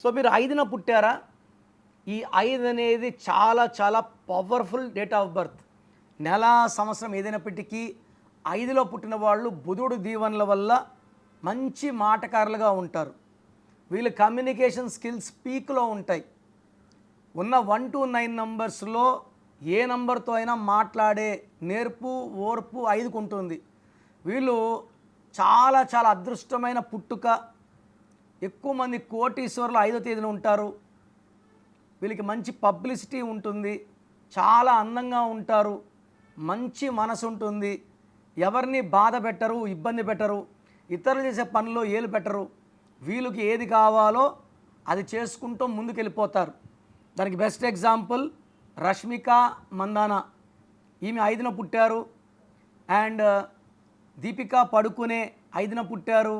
So మీరు 5న పుట్టారా? ఈ 5 అనేది చాలా చాలా పవర్ఫుల్ డేట్ ఆఫ్ బర్త్. నెల, సంవత్సరం ఏదైనప్పటికీ 5లో పుట్టిన వాళ్ళు బుధుడు దీవెనల వల్ల మంచి మాటకారులుగా ఉంటారు. వీళ్ళు కమ్యూనికేషన్ స్కిల్స్ పీక్లో ఉంటాయి. ఉన్న 1-9 నంబర్స్లో ఏ నంబర్తో అయినా మాట్లాడే నేర్పు, ఓర్పు 5కు ఉంటుంది. వీళ్ళు చాలా చాలా అదృష్టమైన పుట్టుక. ఎక్కువ మంది కోటీశ్వరులు 5వ తేదీన ఉంటారు. వీళ్ళకి మంచి పబ్లిసిటీ ఉంటుంది. చాలా అందంగా ఉంటారు. మంచి మనసు ఉంటుంది. ఎవరిని బాధ పెట్టరు, ఇబ్బంది పెట్టరు. ఇతరులు చేసే పనిలో ఏలు పెట్టరు. వీళ్ళకి ఏది కావాలో అది చేసుకుంటూ ముందుకెళ్ళిపోతారు. దానికి బెస్ట్ ఎగ్జాంపుల్ రష్మిక మందానా. ఈమె 5న పుట్టారు. అండ్ దీపికా పడుకునే 5న పుట్టారు.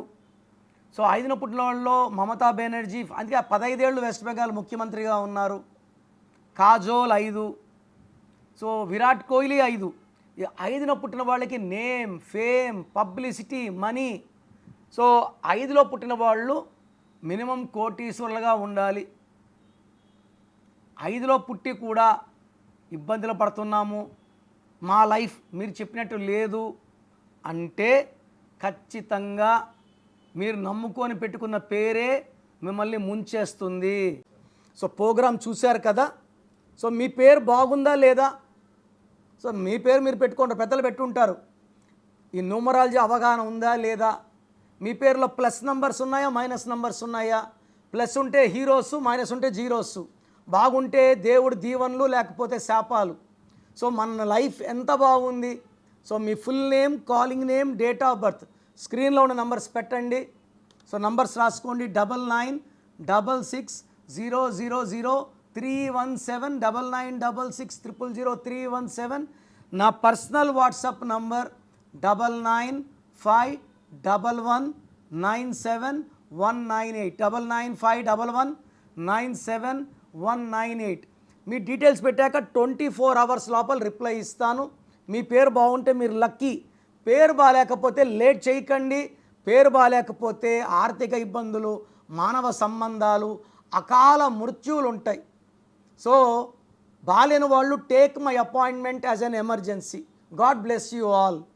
సో 5న పుట్టిన వాళ్ళలో మమతా బెనర్జీ, అందుకే 15 ఏళ్ళు వెస్ట్ బెంగాల్ ముఖ్యమంత్రిగా ఉన్నారు. కాజోల్ 5. సో విరాట్ కోహ్లీ 5. 5న పుట్టిన వాళ్ళకి name, fame, publicity, money. So 5లో పుట్టిన వాళ్ళు మినిమం కోటీశ్వరులుగా ఉండాలి. 5లో పుట్టి కూడా ఇబ్బందులు పడుతున్నాము, మా లైఫ్ మీరు చెప్పినట్టు లేదు అంటే ఖచ్చితంగా మీరు నమ్ముకొని పెట్టుకున్న పేరే మిమ్మల్ని ముంచేస్తుంది. సో ప్రోగ్రాం చూశారు కదా. సో మీ పేరు బాగుందా లేదా? సో మీ పేరు మీరు పెట్టుకుంటారు, పెద్దలు పెట్టుంటారు. ఈ న్యూమరాలజీ అవగాహన ఉందా లేదా? మీ పేరులో ప్లస్ నంబర్స్ ఉన్నాయా, మైనస్ నంబర్స్ ఉన్నాయా? ప్లస్ ఉంటే హీరోస్, మైనస్ ఉంటే జీరోస్. బాగుంటే దేవుడి దీవెనలు, లేకపోతే శాపాలు. సో మన లైఫ్ ఎంత బాగుంది? So me full name, calling name, date of birth స్క్రీన్లో ఉన్న నంబర్స్ పెట్టండి. సో నంబర్స్ రాసుకోండి. 9966000317, 9966000317. నా పర్సనల్ వాట్సాప్ నంబర్ 9951197198, 9951197198. మీ డీటెయిల్స్ పెట్టాక 24 అవర్స్ లోపల రిప్లై ఇస్తాను. మీ పేరు బాగుంటే మీరు లక్కీ. పేరు బాగాలేకపోతే లేట్ చేయకండి. పేరు బాగాలేకపోతే ఆర్థిక ఇబ్బందులు, మానవ సంబంధాలు, అకాల మృత్యువులు ఉంటాయి. సో బాలేని వాళ్ళు take my appointment as an emergency. God bless you all.